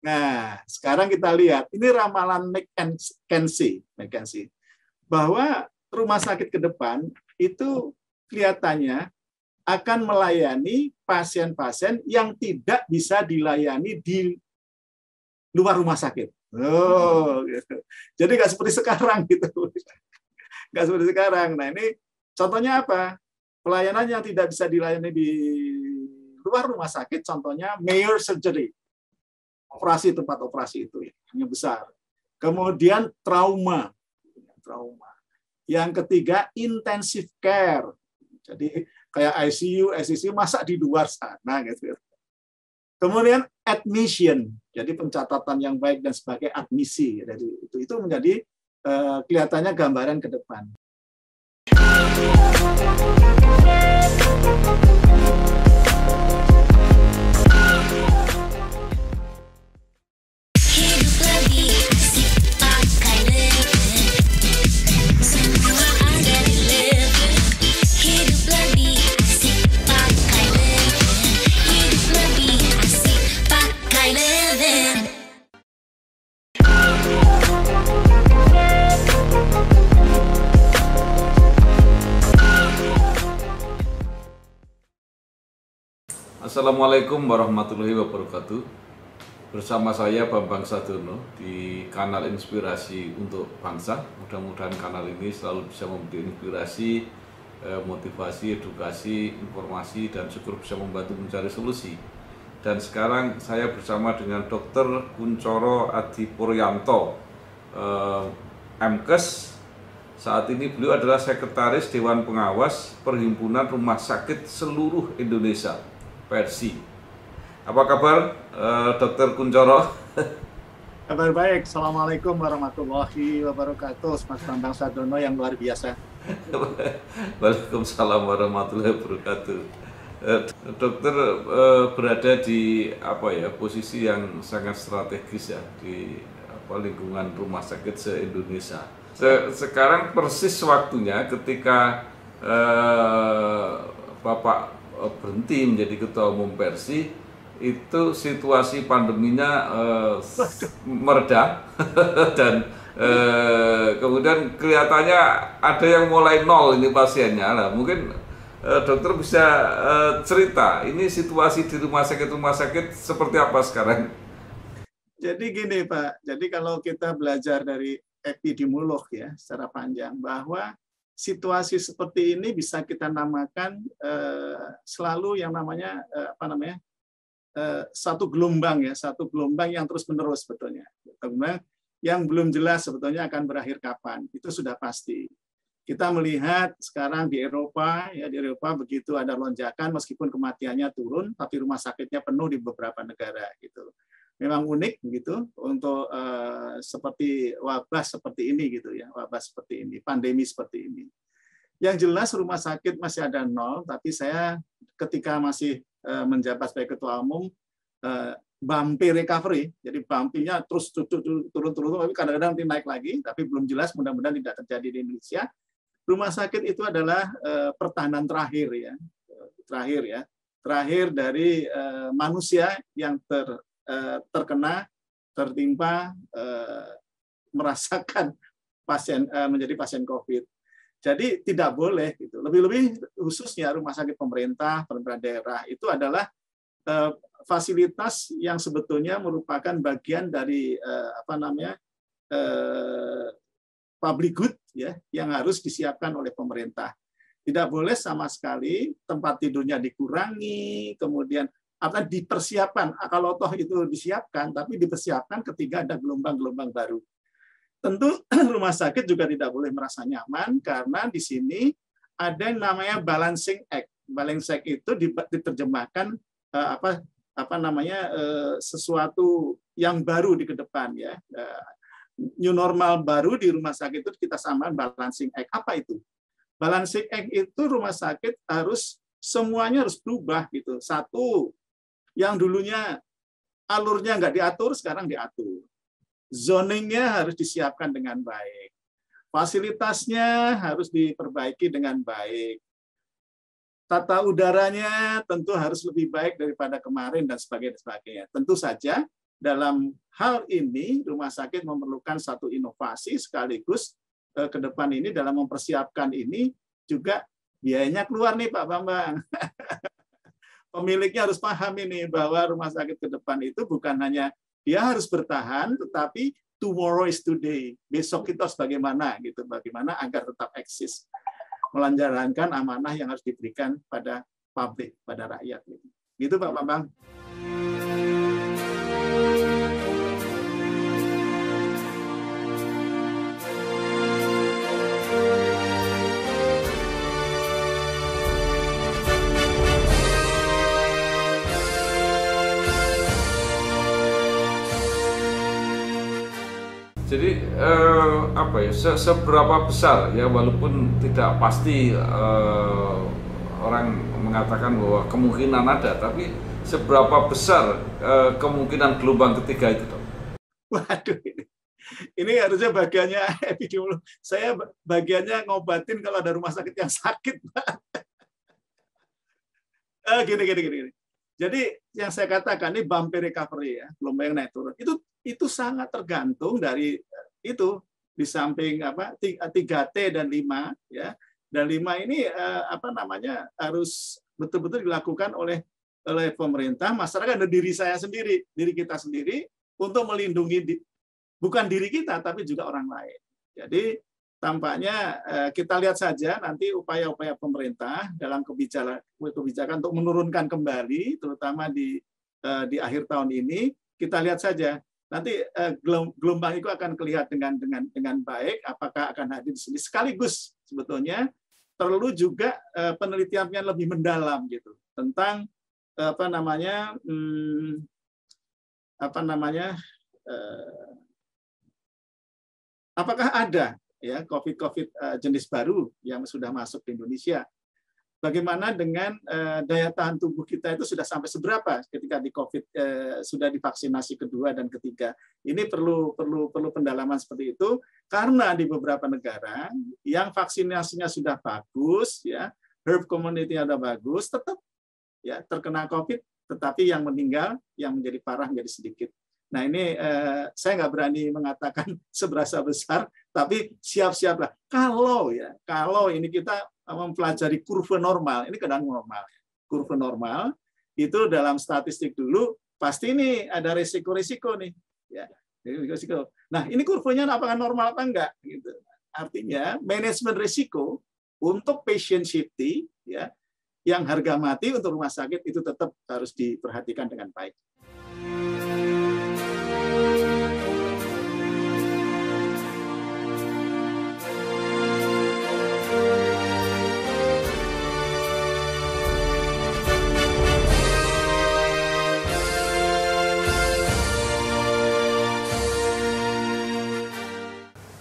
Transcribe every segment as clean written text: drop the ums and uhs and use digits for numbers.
Nah, sekarang kita lihat, ini ramalan McKinsey, bahwa rumah sakit ke depan itu kelihatannya akan melayani pasien-pasien yang tidak bisa dilayani di luar rumah sakit. Oh, gitu. Jadi nggak seperti sekarang gitu, nggak seperti sekarang. Nah ini contohnya apa? Pelayanan yang tidak bisa dilayani di luar rumah sakit, contohnya Mayo Surgery, operasi tempat operasi itu yang besar. Kemudian trauma. Yang ketiga intensive care. Jadi kayak ICU masa di luar sana gitu. Kemudian admission, jadi pencatatan yang baik dan sebagai admisi. Jadi itu menjadi kelihatannya gambaran ke depan. Assalamualaikum warahmatullahi wabarakatuh. Bersama saya Bambang Sadono di kanal Inspirasi untuk Bangsa. Mudah-mudahan kanal ini selalu bisa memberi inspirasi, motivasi, edukasi, informasi, dan syukur bisa membantu mencari solusi. Dan sekarang saya bersama dengan Dr. Kuncoro Adipuryanto, MKes. Saat ini beliau adalah Sekretaris Dewan Pengawas Perhimpunan Rumah Sakit Seluruh Indonesia, Persi. Apa kabar, Dr. Kuncoro? Kabar baik. Assalamualaikum warahmatullahi wabarakatuh. Mas Bambang Sadono yang luar biasa. Waalaikumsalam warahmatullahi wabarakatuh. Dokter berada di posisi yang sangat strategis ya di lingkungan rumah sakit se-Indonesia. Sekarang persis waktunya ketika Bapak berhenti menjadi ketua umum Persi, itu situasi pandeminya mereda dan kemudian kelihatannya ada yang mulai nol ini pasiennya. Nah, mungkin dokter bisa cerita ini situasi di rumah sakit seperti apa sekarang? Jadi gini Pak, jadi kalau kita belajar dari epidemiolog ya secara panjang, bahwa situasi seperti ini bisa kita namakan selalu yang namanya satu gelombang yang terus menerus sebetulnya. Kemudian yang belum jelas sebetulnya akan berakhir kapan, itu sudah pasti. Kita melihat sekarang di Eropa begitu ada lonjakan meskipun kematiannya turun, tapi rumah sakitnya penuh di beberapa negara gitu. Memang unik begitu untuk seperti wabah seperti ini gitu ya, wabah seperti ini, pandemi seperti ini. Yang jelas rumah sakit masih ada nol, tapi saya ketika masih menjabat sebagai ketua umum bumpy recovery, jadi bumpy-nya terus turun, tapi kadang-kadang naik lagi, tapi belum jelas, mudah-mudahan tidak terjadi di Indonesia. Rumah sakit itu adalah pertahanan terakhir dari manusia yang tertimpa merasakan menjadi pasien COVID. Jadi tidak boleh gitu. Lebih-lebih khususnya rumah sakit pemerintah daerah itu adalah fasilitas yang sebetulnya merupakan bagian dari public good ya yang harus disiapkan oleh pemerintah. Tidak boleh sama sekali tempat tidurnya dikurangi, kemudian dipersiapkan, kalau toh itu disiapkan, tapi dipersiapkan ketika ada gelombang-gelombang baru. Tentu rumah sakit juga tidak boleh merasa nyaman karena di sini ada yang namanya balancing act. Balancing act itu diterjemahkan sesuatu yang baru di ke depan ya. New normal baru di rumah sakit itu kita samakan balancing act. Apa itu? Balancing act itu rumah sakit semuanya harus berubah gitu. Satu, yang dulunya alurnya nggak diatur, sekarang diatur. Zoningnya harus disiapkan dengan baik. Fasilitasnya harus diperbaiki dengan baik. Tata udaranya tentu harus lebih baik daripada kemarin dan sebagainya. Tentu saja dalam hal ini rumah sakit memerlukan satu inovasi sekaligus ke depan ini dalam mempersiapkan ini juga biayanya keluar nih Pak Bambang. Pemiliknya harus paham ini bahwa rumah sakit ke depan itu bukan hanya dia harus bertahan, tetapi tomorrow is today. Besok kita harus bagaimana gitu, bagaimana agar tetap eksis, melanjarankan amanah yang harus diberikan pada publik, pada rakyat. Gitu Pak Bambang. Jadi apa ya, seberapa besar ya, walaupun tidak pasti orang mengatakan bahwa kemungkinan ada, tapi seberapa besar kemungkinan gelombang ketiga itu, Dok? Waduh, ini harusnya bagiannya epidemiolog. Saya bagiannya ngobatin kalau ada rumah sakit yang sakit, Pak. Gini. Jadi yang saya katakan ini bumpy recovery ya, gelombang naik turun. Itu sangat tergantung dari itu, di samping 3T dan 5 ya. Dan 5 ini harus betul-betul dilakukan oleh pemerintah, masyarakat, dan diri saya sendiri, diri kita sendiri, untuk melindungi bukan diri kita tapi juga orang lain. Jadi tampaknya kita lihat saja nanti upaya-upaya pemerintah dalam kebijakan untuk menurunkan kembali, terutama di akhir tahun ini. Kita lihat saja nanti gelombang itu akan kelihatan dengan baik, apakah akan hadir di sini. Sekaligus sebetulnya perlu juga penelitian yang lebih mendalam gitu tentang apakah ada ya COVID jenis baru yang sudah masuk ke Indonesia. Bagaimana dengan daya tahan tubuh kita itu sudah sampai seberapa ketika di COVID sudah divaksinasi kedua dan ketiga. Ini perlu pendalaman seperti itu, karena di beberapa negara yang vaksinasinya sudah bagus ya, herd immunity-nya sudah bagus, tetap ya terkena COVID, tetapi yang meninggal, yang menjadi parah menjadi sedikit. Nah ini saya nggak berani mengatakan seberapa besar, tapi siap-siaplah. Kalau ini kita mempelajari kurva normal, ini keadaan normal. Kurva normal itu dalam statistik dulu pasti ini ada risiko-risiko nih. Ya, risiko. Nah ini kurvanya apakah normal apa enggak? Gitu. Artinya manajemen risiko untuk patient safety, ya, yang harga mati untuk rumah sakit itu tetap harus diperhatikan dengan baik.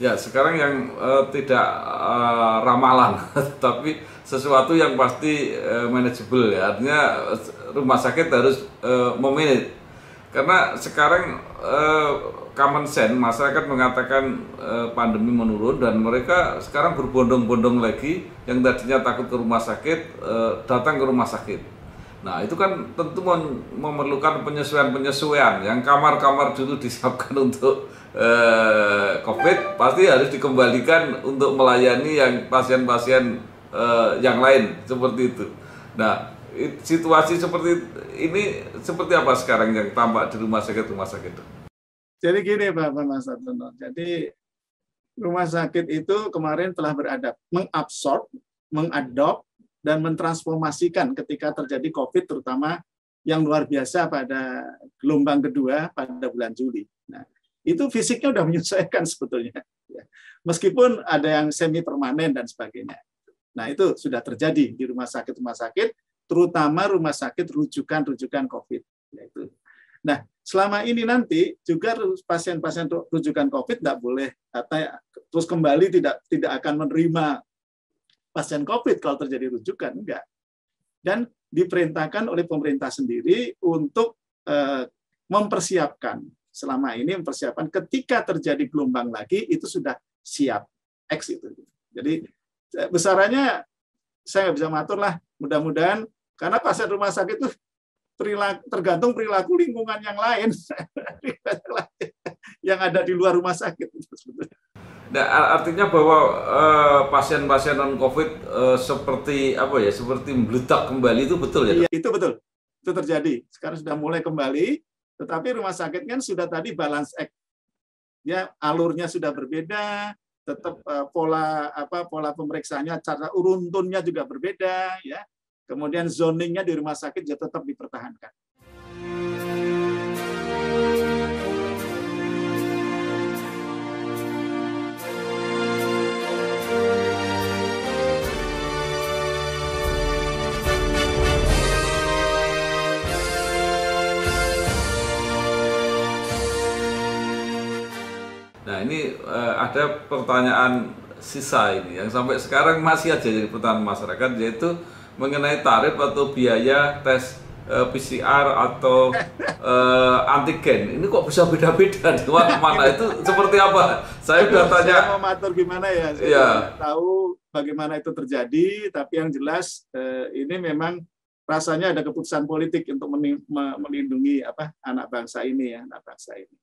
Ya, sekarang yang tidak ramalan, tapi sesuatu yang pasti manageable ya. Artinya rumah sakit harus memanage. Karena sekarang common sense, masyarakat mengatakan pandemi menurun dan mereka sekarang berbondong-bondong lagi, yang tadinya takut ke rumah sakit datang ke rumah sakit. Nah, itu kan tentu memerlukan penyesuaian-penyesuaian. Yang kamar-kamar dulu disiapkan untuk COVID pasti harus dikembalikan untuk melayani yang pasien-pasien yang lain seperti itu. Nah, situasi seperti ini seperti apa sekarang yang tampak di rumah sakit? Jadi gini Pak Mas Atono. Jadi rumah sakit itu kemarin telah mengabsorb, mengadop, dan mentransformasikan ketika terjadi COVID, terutama yang luar biasa pada gelombang kedua pada bulan Juli. Nah, itu fisiknya sudah menyesuaikan sebetulnya. Meskipun ada yang semi permanen dan sebagainya. Nah, itu sudah terjadi di rumah sakit, terutama rumah sakit rujukan COVID. Nah, selama ini nanti juga pasien-pasien rujukan COVID tidak boleh terus kembali tidak akan menerima pasien COVID kalau terjadi rujukan, enggak. Dan diperintahkan oleh pemerintah sendiri untuk mempersiapkan ketika terjadi gelombang lagi itu sudah siap X itu. Jadi besarannya saya nggak bisa mengatur lah, mudah-mudahan karena pasien rumah sakit itu tergantung perilaku lingkungan yang lain yang ada di luar rumah sakit. Nah, artinya bahwa pasien-pasien non COVID seperti apa ya, seperti meledak kembali itu betul ya? Iya, itu betul. Itu terjadi. Sekarang sudah mulai kembali, tetapi rumah sakit kan sudah tadi balance act. Ya, alurnya sudah berbeda, tetap pola pemeriksaannya, cara uruntunnya juga berbeda, ya. Kemudian zoningnya di rumah sakit juga tetap dipertahankan. Nah, ini ada pertanyaan sisa ini yang sampai sekarang masih aja jadi pertanyaan masyarakat, yaitu mengenai tarif atau biaya tes PCR atau antigen. Ini kok bisa beda-beda di mana itu seperti apa? Saya sudah tanya. Saya mau matur gimana ya? Saya tidak tahu bagaimana itu terjadi, tapi yang jelas ini memang rasanya ada keputusan politik untuk melindungi anak bangsa ini, ya, anak bangsa ini.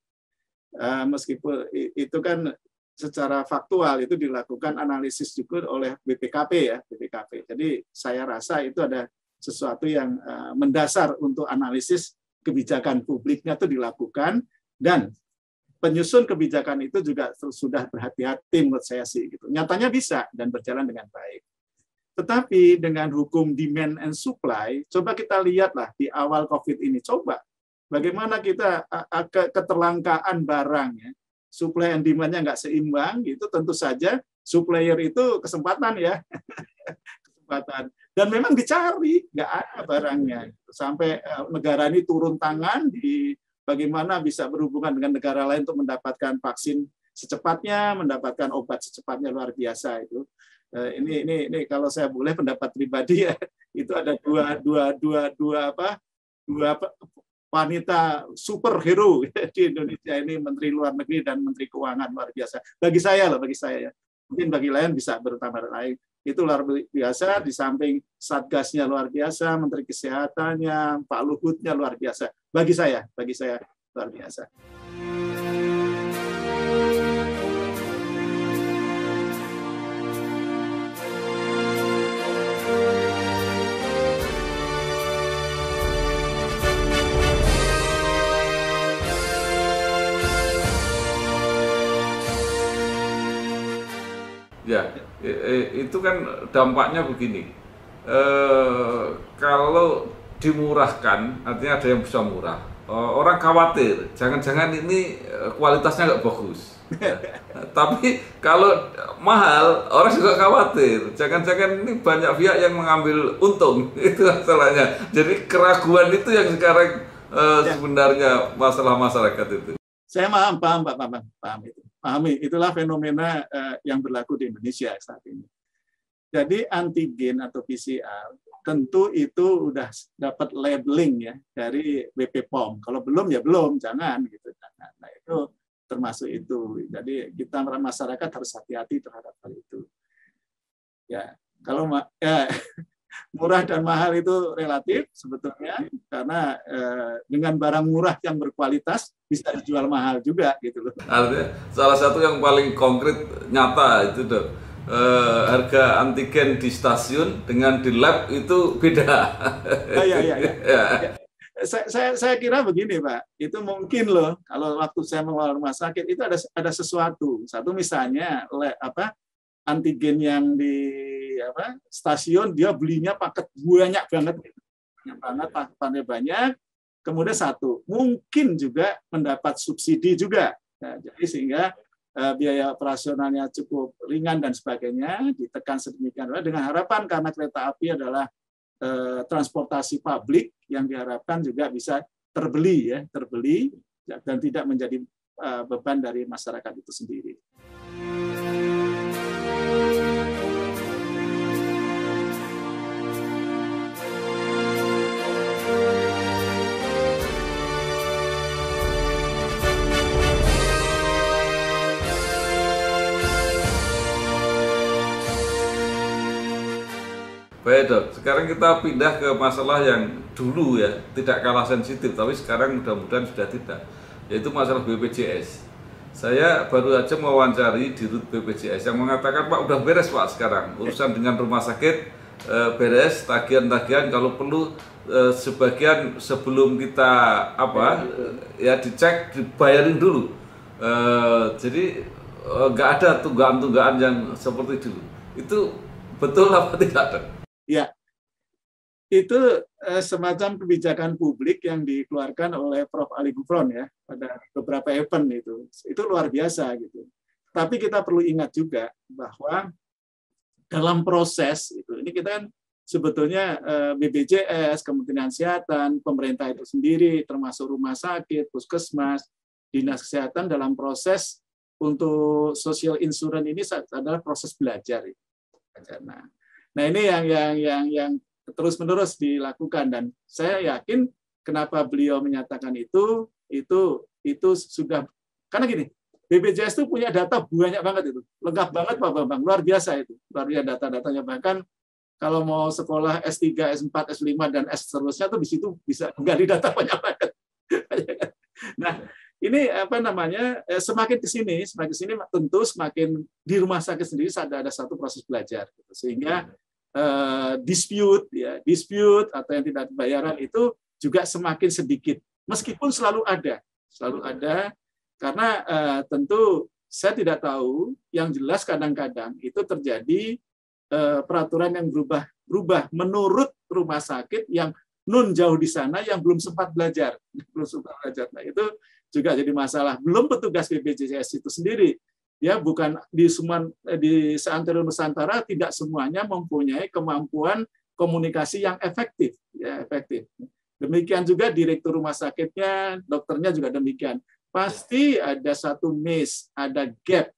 Meskipun itu kan secara faktual itu dilakukan analisis juga oleh BPKP, ya, BPKP. Jadi saya rasa itu ada sesuatu yang mendasar untuk analisis kebijakan publiknya itu dilakukan, dan penyusun kebijakan itu juga sudah berhati-hati menurut saya sih gitu. Nyatanya bisa dan berjalan dengan baik. Tetapi dengan hukum demand and supply, coba kita lihatlah di awal COVID ini, coba bagaimana kita keterlangkaan barang, ya, supply and demand-nya nggak seimbang, itu tentu saja supplier itu kesempatan, ya, kesempatan. Dan memang dicari, nggak ada barangnya. Sampai negara ini turun tangan di bagaimana bisa berhubungan dengan negara lain untuk mendapatkan vaksin secepatnya, mendapatkan obat secepatnya, luar biasa itu. Ini kalau saya boleh pendapat pribadi, ya, itu ada dua wanita superhero di Indonesia ini, Menteri Luar Negeri dan Menteri Keuangan, luar biasa. Bagi saya, ya. Mungkin bagi lain bisa bertambah lain. Itu luar biasa, di samping Satgasnya luar biasa, Menteri Kesehatannya, Pak Luhutnya luar biasa. Bagi saya luar biasa. Ya, itu kan dampaknya begini. Kalau dimurahkan, artinya ada yang bisa murah. Orang khawatir, jangan-jangan ini kualitasnya nggak bagus. Tapi kalau mahal, orang juga khawatir. Jangan-jangan ini banyak pihak yang mengambil untung. Itu masalahnya. Jadi keraguan itu yang sekarang sebenarnya masalah masyarakat itu. Saya paham itu. Pahami, itulah fenomena yang berlaku di Indonesia saat ini. Jadi antigen atau PCR tentu itu udah dapat labeling, ya, dari BP POM. Kalau belum, ya belum, jangan gitu. Nah, itu termasuk itu. Jadi kita masyarakat harus hati-hati terhadap hal itu. Ya, kalau murah dan mahal itu relatif sebetulnya, karena dengan barang murah yang berkualitas bisa dijual mahal juga gitu loh. Artinya salah satu yang paling konkret nyata itu dok, harga antigen di stasiun dengan di lab itu beda. Ya. Saya kira begini, Pak, itu mungkin loh kalau waktu saya mengelola rumah sakit itu ada sesuatu. Satu misalnya antigen yang di stasiun dia belinya paket banyak banget. Kemudian satu mungkin juga mendapat subsidi juga. Nah, jadi sehingga biaya operasionalnya cukup ringan dan sebagainya, ditekan sedemikian rupa dengan harapan karena kereta api adalah transportasi publik yang diharapkan juga bisa terbeli dan tidak menjadi beban dari masyarakat itu sendiri. Baik dok, sekarang kita pindah ke masalah yang dulu ya, tidak kalah sensitif, tapi sekarang mudah-mudahan sudah tidak, yaitu masalah BPJS. Saya baru aja mewawancari Dirut BPJS yang mengatakan, Pak udah beres Pak sekarang, urusan dengan rumah sakit beres, tagihan-tagihan kalau perlu sebagian sebelum kita ya dicek, dibayarin dulu. Jadi nggak ada tunggaan-tunggaan yang seperti dulu. Itu betul apa tidak? Ya, itu semacam kebijakan publik yang dikeluarkan oleh Prof. Ali Gufron ya pada beberapa event itu luar biasa gitu. Tapi kita perlu ingat juga bahwa dalam proses ini kita kan sebetulnya BPJS, Kementerian Kesehatan, pemerintah itu sendiri, termasuk rumah sakit, puskesmas, dinas kesehatan dalam proses untuk social insurance ini adalah proses belajar. Nah ini yang terus-menerus dilakukan dan saya yakin kenapa beliau menyatakan itu sudah karena gini, BPJS itu punya data banyak banget itu, lengkap banget Pak Bambang, luar biasa itu, luar biasa data-datanya, bahkan kalau mau sekolah S3, S4, S5 dan S seterusnya tuh di situ bisa gali data banyak banget. Nah ini semakin ke sini tentu semakin di rumah sakit sendiri ada satu proses belajar gitu. Sehingga dispute atau yang tidak bayaran itu juga semakin sedikit meskipun selalu ada karena tentu saya tidak tahu, yang jelas kadang-kadang itu terjadi peraturan yang berubah menurut rumah sakit yang nun jauh di sana yang belum sempat belajar. Nah, itu juga jadi masalah. Belum petugas BPJS itu sendiri, ya bukan di seantero Nusantara tidak semuanya mempunyai kemampuan komunikasi yang efektif. Demikian juga direktur rumah sakitnya, dokternya juga demikian. Pasti ada satu miss, ada gap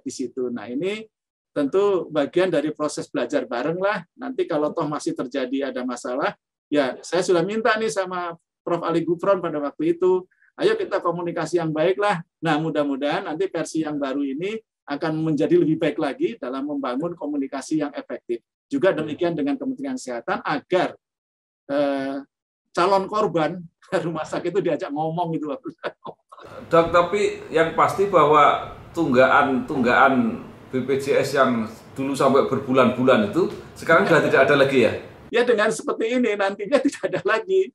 di situ. Nah ini tentu bagian dari proses belajar bareng lah. Nanti kalau toh masih terjadi ada masalah, ya saya sudah minta nih sama Prof. Ali Gufron pada waktu itu, ayo kita komunikasi yang baik lah. Nah, mudah-mudahan nanti versi yang baru ini akan menjadi lebih baik lagi dalam membangun komunikasi yang efektif. Juga demikian dengan Kementerian Kesehatan agar calon korban rumah sakit itu diajak ngomong gitu. Dok, tapi yang pasti bahwa tunggaan BPJS yang dulu sampai berbulan-bulan itu sekarang sudah tidak ada lagi ya? Ya dengan seperti ini nantinya tidak ada lagi.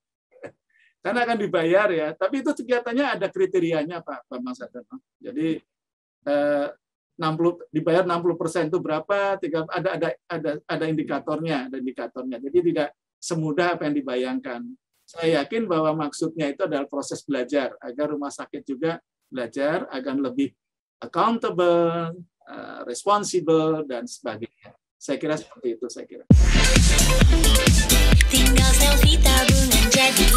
Karena akan dibayar ya, tapi itu kegiatannya ada kriterianya Pak Bambang Sadono. Jadi dibayar 60% itu berapa? Ada indikatornya, Jadi tidak semudah apa yang dibayangkan. Saya yakin bahwa maksudnya itu adalah proses belajar agar rumah sakit juga belajar agar lebih accountable, responsible dan sebagainya. Saya kira seperti itu. Tinggal selfie tabungan jadi.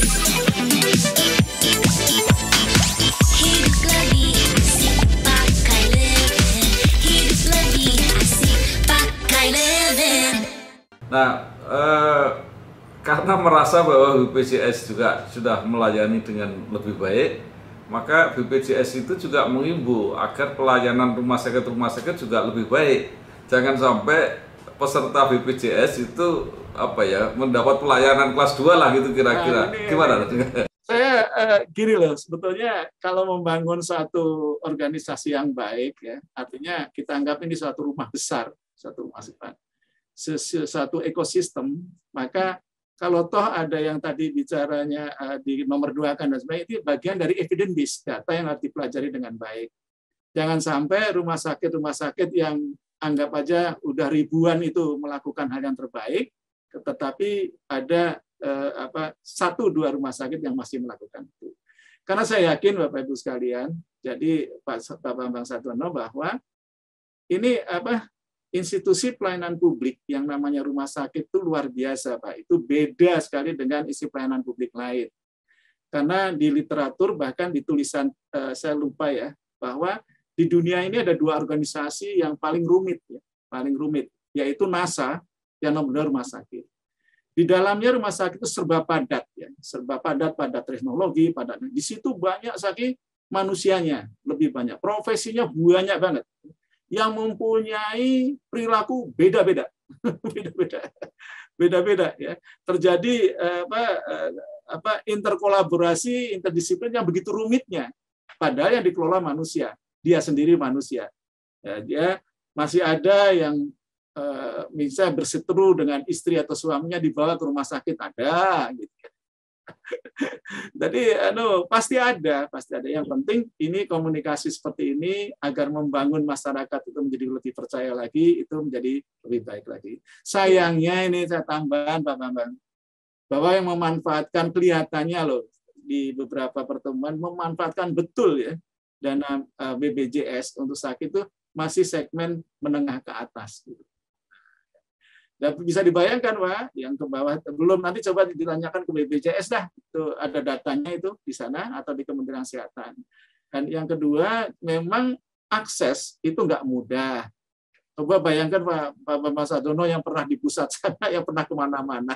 Hidup lebih asik pakai Leven. Hidup lebih asik pakai Leven. Nah, karena merasa bahwa BPJS juga sudah melayani dengan lebih baik, maka BPJS itu juga mengimbau agar pelayanan rumah sakit juga lebih baik. Jangan sampai peserta BPJS itu mendapat pelayanan kelas 2 lah gitu kira-kira. Gimana? Saya gini loh, sebetulnya kalau membangun suatu organisasi yang baik ya, artinya kita anggap ini suatu rumah besar, suatu ekosistem, maka kalau toh ada yang tadi bicaranya di nomor 2 dan sebagainya, itu bagian dari evidence base, data yang harus dipelajari dengan baik. Jangan sampai rumah sakit yang anggap aja udah ribuan itu melakukan hal yang terbaik, tetapi ada 1-2 rumah sakit yang masih melakukan itu. Karena saya yakin Bapak Ibu sekalian, jadi Pak Bambang Sadono bahwa ini institusi pelayanan publik yang namanya rumah sakit itu luar biasa Pak. Itu beda sekali dengan isi pelayanan publik lain. Karena di literatur bahkan di tulisan saya lupa ya bahwa di dunia ini ada 2 organisasi yang paling rumit, yaitu NASA yang nomor 2 rumah sakit. Di dalamnya rumah sakit itu serba padat, pada teknologi, di situ banyak sekali manusianya, lebih banyak, profesinya banyak banget, yang mempunyai perilaku beda-beda, beda-beda ya. Terjadi interkolaborasi, interdisiplin yang begitu rumitnya. Padahal yang dikelola manusia, dia sendiri manusia. Ya, dia masih ada yang misalnya berseteru dengan istri atau suaminya dibawa ke rumah sakit, ada gitu. Jadi pasti ada. Yang penting ini komunikasi seperti ini agar membangun masyarakat itu menjadi lebih percaya lagi, itu menjadi lebih baik lagi. Sayangnya ini saya tambahkan Pak Bambang, bahwa yang memanfaatkan kelihatannya loh di beberapa pertemuan memanfaatkan betul ya dana BPJS untuk sakit itu masih segmen menengah ke atas. Dan bisa dibayangkan, Pak, yang ke bawah belum, nanti coba ditanyakan ke BPJS dah, itu ada datanya itu di sana atau di Kementerian Kesehatan. Dan yang kedua, memang akses itu nggak mudah. Coba bayangkan Pak Bambang Sadono yang pernah di pusat sana, yang pernah kemana-mana.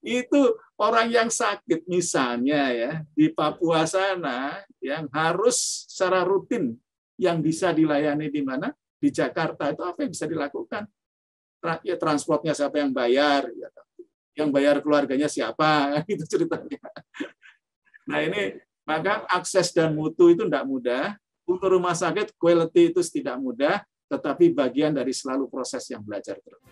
Itu orang yang sakit misalnya ya di Papua sana yang harus secara rutin yang bisa dilayani di mana? Di Jakarta, itu apa yang bisa dilakukan? Ya, transportnya siapa yang bayar, yang bayar keluarganya siapa, itu ceritanya. Nah ini maka akses dan mutu itu tidak mudah. Untuk rumah sakit quality itu tidak mudah, tetapi bagian dari selalu proses yang belajar terus.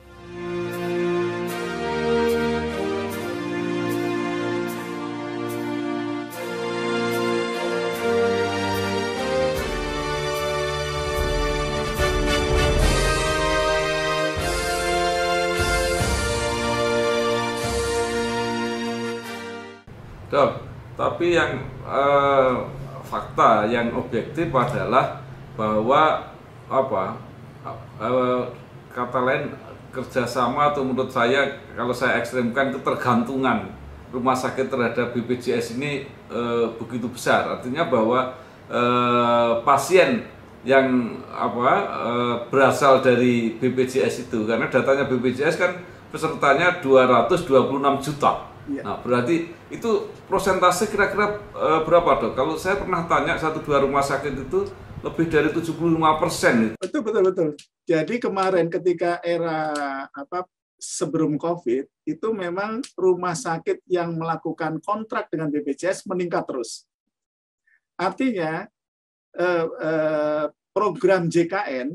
Dok, tapi yang fakta yang objektif adalah bahwa kata lain kerjasama, atau menurut saya kalau saya ekstremkan, ketergantungan rumah sakit terhadap BPJS ini begitu besar. Artinya bahwa pasien yang berasal dari BPJS itu, karena datanya BPJS kan pesertanya 226 juta. Ya. Nah, berarti itu prosentase kira-kira berapa, Dok? Kalau saya pernah tanya 1-2 rumah sakit itu lebih dari 75%. Betul. Jadi kemarin ketika era sebelum COVID itu memang rumah sakit yang melakukan kontrak dengan BPJS meningkat terus. Artinya program JKN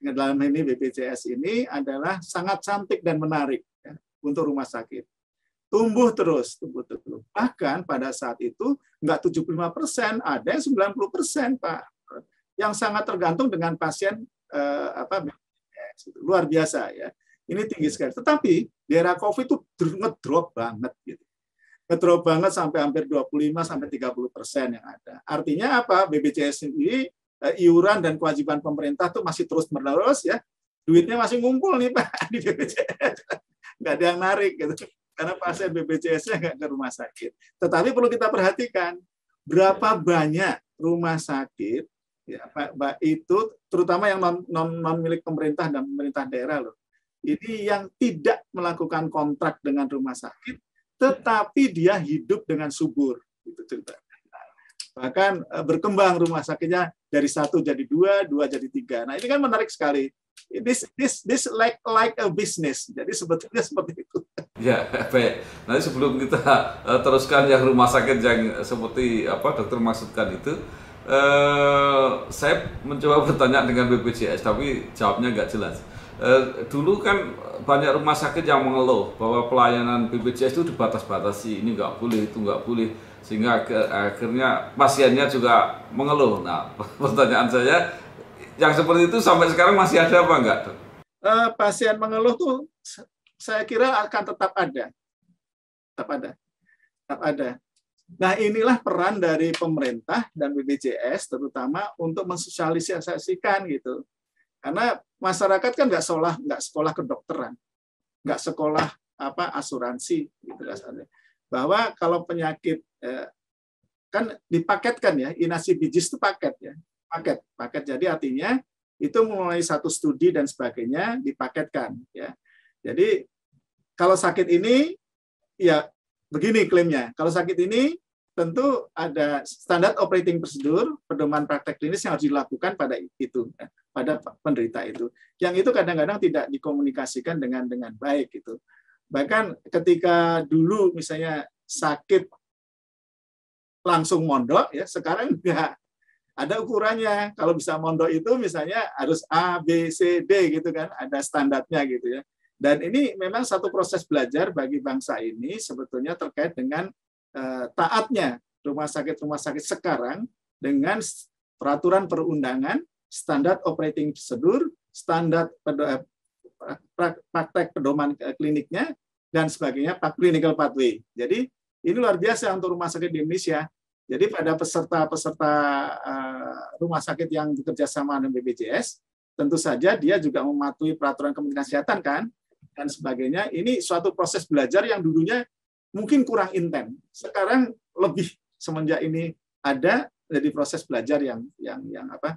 dalam ini BPJS ini adalah sangat cantik dan menarik ya, untuk rumah sakit. Tumbuh terus. Bahkan pada saat itu nggak 75%, ada yang 90%, Pak. Yang sangat tergantung dengan pasien BPJS. Luar biasa ya. Ini tinggi sekali. Tetapi di era COVID itu ngedrop banget gitu. Ngedrop banget sampai hampir 25-30% yang ada. Artinya apa? BPJS ini iuran dan kewajiban pemerintah itu masih terus-menerus ya. Duitnya masih ngumpul nih Pak di BPJS. Nggak ada yang narik gitu. Karena pasien BPJS-nya nggak ke rumah sakit. Tetapi perlu kita perhatikan berapa banyak rumah sakit ya, Pak, itu terutama yang non milik pemerintah dan pemerintah daerah loh. Ini yang tidak melakukan kontrak dengan rumah sakit, tetapi dia hidup dengan subur. Itu cerita. Bahkan berkembang rumah sakitnya dari 1 jadi 2, 2 jadi 3. Nah ini kan menarik sekali. This like a business. Jadi sebetulnya seperti itu. Ya, baik. Nanti sebelum kita teruskan yang rumah sakit yang seperti apa dokter maksudkan itu, saya mencoba bertanya dengan BPJS, tapi jawabnya nggak jelas. Dulu kan banyak rumah sakit yang mengeluh bahwa pelayanan BPJS itu dibatas-batasi, ini nggak boleh, itu nggak boleh, sehingga akhirnya pasiennya juga mengeluh. Nah, pertanyaan saya, yang seperti itu sampai sekarang masih ada apa enggak? Pasien mengeluh tuh saya kira akan tetap ada. Tetap ada. Nah, inilah peran dari pemerintah dan BPJS terutama untuk mensosialisasikan gitu. Karena masyarakat kan nggak sekolah kedokteran, nggak sekolah asuransi gitu kasarnya. Bahwa kalau penyakit kan dipaketkan ya, inasi bijis itu paket ya. Paket. Jadi artinya itu mulai satu studi dan sebagainya dipaketkan ya. Jadi kalau sakit ini ya begini klaimnya. Kalau sakit ini tentu ada standar operating prosedur, pedoman praktek klinis yang harus dilakukan pada itu, pada penderita itu. Yang itu kadang-kadang tidak dikomunikasikan dengan baik gitu. Bahkan ketika dulu misalnya sakit langsung mondok, ya sekarang enggak. Ada ukurannya. Kalau bisa mondok itu misalnya harus A, B, C, D gitu kan, ada standarnya gitu ya. Dan ini memang satu proses belajar bagi bangsa ini sebetulnya terkait dengan taatnya rumah sakit sekarang dengan peraturan perundangan, standar operating procedure, standar praktek pedoman kliniknya, dan sebagainya, clinical pathway. Jadi ini luar biasa untuk rumah sakit di Indonesia. Jadi pada peserta rumah sakit yang bekerja sama dengan BPJS, tentu saja dia juga mematuhi peraturan Kementerian Kesehatan kan, dan sebagainya. Ini suatu proses belajar yang dulunya mungkin kurang intens. Sekarang lebih semenjak ini ada jadi proses belajar yang baik.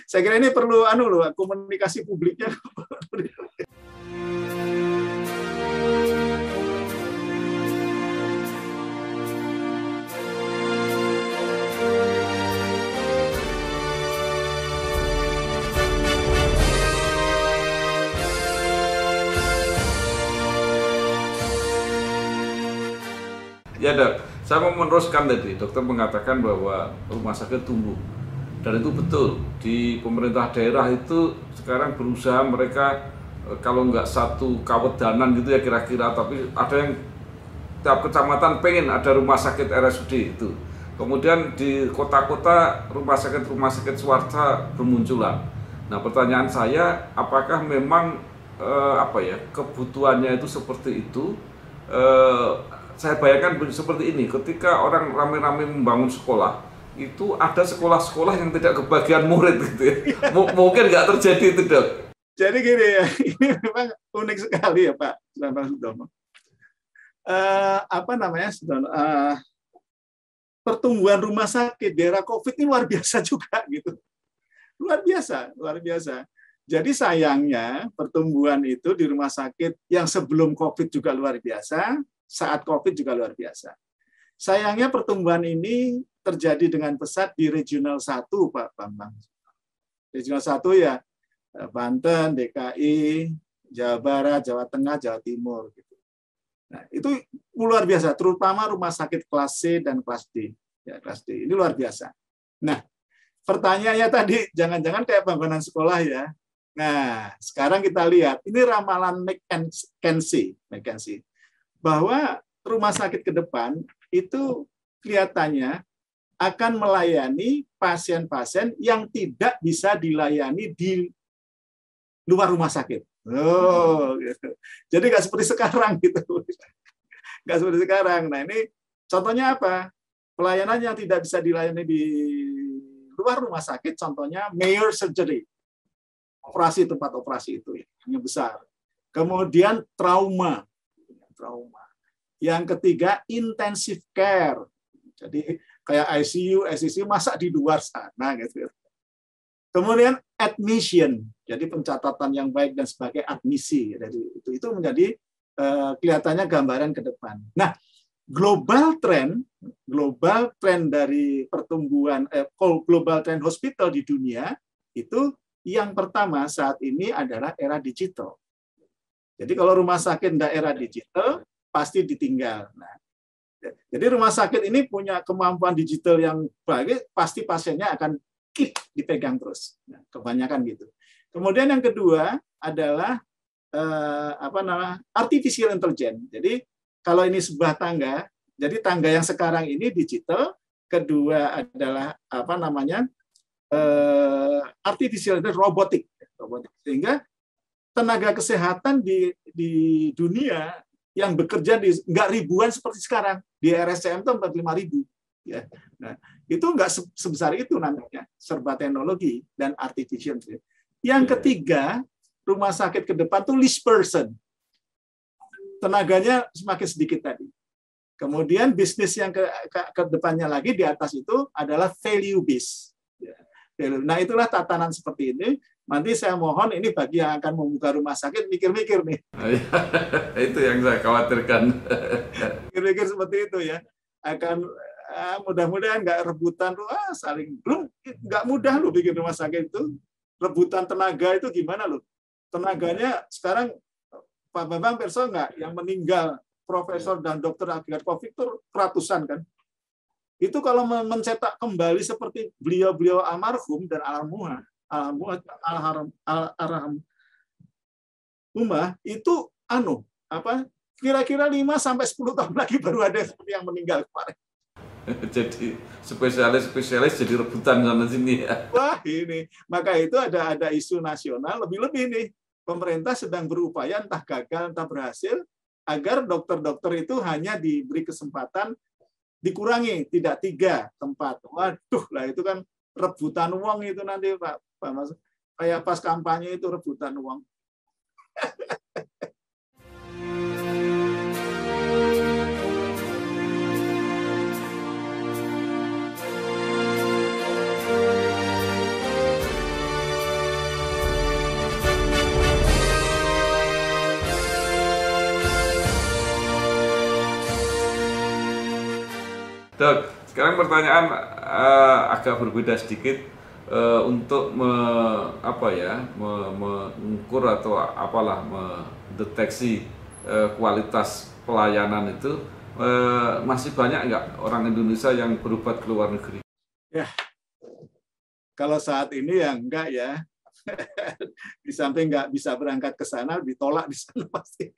Saya kira ini perlu komunikasi publiknya. Ya dok, saya mau meneruskan tadi, dokter mengatakan bahwa rumah sakit tumbuh. Dan itu betul, di pemerintah daerah itu sekarang berusaha mereka, kalau nggak satu kawedanan gitu ya kira-kira, tapi ada yang tiap kecamatan pengen ada rumah sakit RSUD itu. Kemudian di kota-kota rumah sakit swasta bermunculan. Nah pertanyaan saya, apakah memang kebutuhannya itu seperti itu? Saya bayangkan seperti ini, ketika orang rame-rame membangun sekolah, itu ada sekolah-sekolah yang tidak kebagian murid gitu ya. Mungkin nggak terjadi itu dok. Jadi gini ya, ini memang unik sekali ya Pak Sudono. Pertumbuhan rumah sakit di era COVID ini luar biasa juga gitu. Luar biasa. Jadi sayangnya pertumbuhan itu di rumah sakit yang sebelum COVID juga luar biasa, saat COVID juga luar biasa. Sayangnya pertumbuhan ini terjadi dengan pesat di regional 1, Pak Bambang. Regional 1 ya Banten, DKI, Jawa Barat, Jawa Tengah, Jawa Timur. Gitu. Nah, itu luar biasa, terutama rumah sakit kelas C dan kelas D. Ya, kelas D. Ini luar biasa. Nah, pertanyaannya tadi, jangan-jangan kayak bangunan sekolah ya. Nah, sekarang kita lihat, ini ramalan McKinsey, bahwa rumah sakit ke depan itu kelihatannya akan melayani pasien-pasien yang tidak bisa dilayani di luar rumah sakit. Gitu. Jadi nggak seperti sekarang gitu, nggak seperti sekarang. Nah ini contohnya apa? Pelayanan yang tidak bisa dilayani di luar rumah sakit, contohnya major surgery, tempat operasi itu yang besar. Kemudian trauma. Yang ketiga, intensive care. Jadi kayak ICU masa di luar sana gitu. Kemudian admission, jadi pencatatan yang baik dan sebagai admisi. Jadi itu menjadi kelihatannya gambaran ke depan. Nah, global trend dari pertumbuhan global trend hospital di dunia itu yang pertama saat ini adalah era digital. Jadi kalau rumah sakit daerah digital pasti ditinggal. Nah, jadi rumah sakit ini punya kemampuan digital yang baik, pasti pasiennya akan dipegang terus. Nah, kebanyakan gitu. Kemudian yang kedua adalah artificial intelligence. Jadi kalau ini sebuah tangga, jadi tangga yang sekarang ini digital, kedua adalah artificial intelligence, robotik. Sehingga tenaga kesehatan di dunia yang bekerja nggak ribuan seperti sekarang. Di RSCM itu 45.000. Ya. Nah, itu nggak sebesar itu namanya, serba teknologi dan artificial. Yang ketiga, rumah sakit ke depan tuh least person. Tenaganya semakin sedikit tadi. Kemudian bisnis yang ke depannya lagi di atas itu adalah value based. Nah, itulah tatanan seperti ini. Nanti saya mohon ini bagi yang akan membuka rumah sakit mikir-mikir nih. Itu yang saya khawatirkan. Mikir-mikir seperti itu ya. Akan mudah-mudahan nggak rebutan saling belum nggak mudah lo bikin rumah sakit itu. Rebutan tenaga itu gimana lo? Tenaganya sekarang Pak Bambang perso nggak yang meninggal profesor dan dokter akibat COVID itu ratusan kan? Itu kalau mencetak kembali seperti beliau-beliau almarhum dan almarhumah itu kira-kira 5 sampai 10 tahun lagi baru ada seperti yang meninggal kemarin. Jadi spesialis jadi rebutan sana sini ya. Wah, ini maka itu ada isu nasional, lebih-lebih nih pemerintah sedang berupaya entah gagal entah berhasil agar dokter-dokter itu hanya diberi kesempatan dikurangi, tidak 3 tempat. Waduh, lah itu kan rebutan uang itu nanti Pak Mas. Kayak pas kampanye itu rebutan uang. Dok, sekarang pertanyaan agak berbeda sedikit untuk mengukur atau mendeteksi kualitas pelayanan itu masih banyak nggak orang Indonesia yang berobat ke luar negeri? Ya, kalau saat ini ya enggak ya. Di samping nggak bisa berangkat ke sana, ditolak di sana pasti.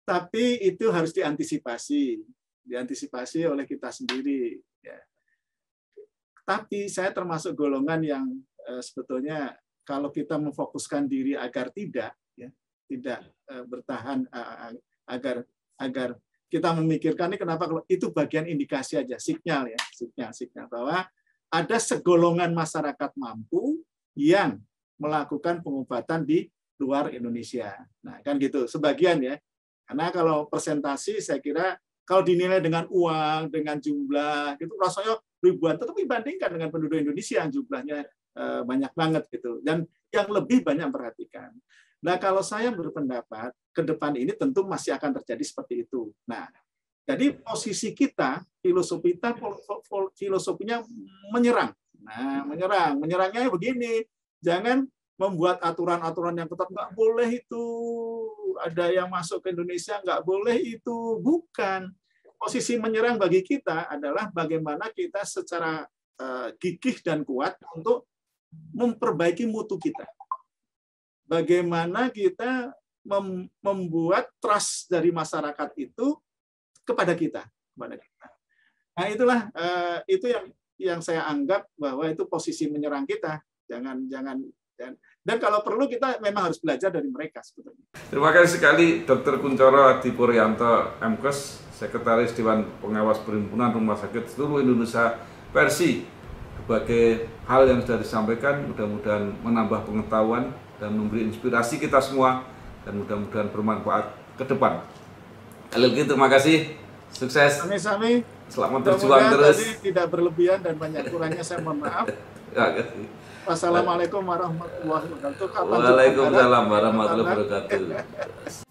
Tapi itu harus diantisipasi oleh kita sendiri. Ya. Tapi saya termasuk golongan yang sebetulnya kalau kita memfokuskan diri agar tidak bertahan, agar kita memikirkan ini kenapa, itu bagian indikasi aja, sinyal bahwa ada segolongan masyarakat mampu yang melakukan pengobatan di luar Indonesia. Nah, kan gitu, sebagian ya. Karena kalau presentasi saya kira kalau dinilai dengan uang, dengan jumlah, itu rasanya ribuan. Tetapi dibandingkan dengan penduduk Indonesia yang jumlahnya banyak banget gitu, dan yang lebih banyak memperhatikan. Nah, kalau saya berpendapat ke depan ini tentu masih akan terjadi seperti itu. Nah, jadi posisi kita, filosofinya menyerang. Nah, menyerangnya begini, jangan membuat aturan-aturan yang ketat, nggak boleh itu, ada yang masuk ke Indonesia, nggak boleh itu. Bukan. Posisi menyerang bagi kita adalah bagaimana kita secara gigih dan kuat untuk memperbaiki mutu kita. Bagaimana kita membuat trust dari masyarakat itu kepada kita. Nah, itulah itu yang saya anggap bahwa itu posisi menyerang kita. Dan kalau perlu kita memang harus belajar dari mereka sebetulnya. Terima kasih sekali Dr. Kuncoro Adipuryanto, MKes, Sekretaris Dewan Pengawas Perhimpunan Rumah Sakit Seluruh Indonesia Persi. Berbagai hal yang sudah disampaikan mudah-mudahan menambah pengetahuan dan memberi inspirasi kita semua, dan mudah-mudahan bermanfaat ke depan. Sekali lagi terima kasih, sukses. Sami-sami. Selamat berjuang terus. Tadi tidak berlebihan dan banyak kurangnya saya mohon maaf. Wassalamualaikum warahmatullahi wabarakatuh. Waalaikumsalam warahmatullahi wabarakatuh.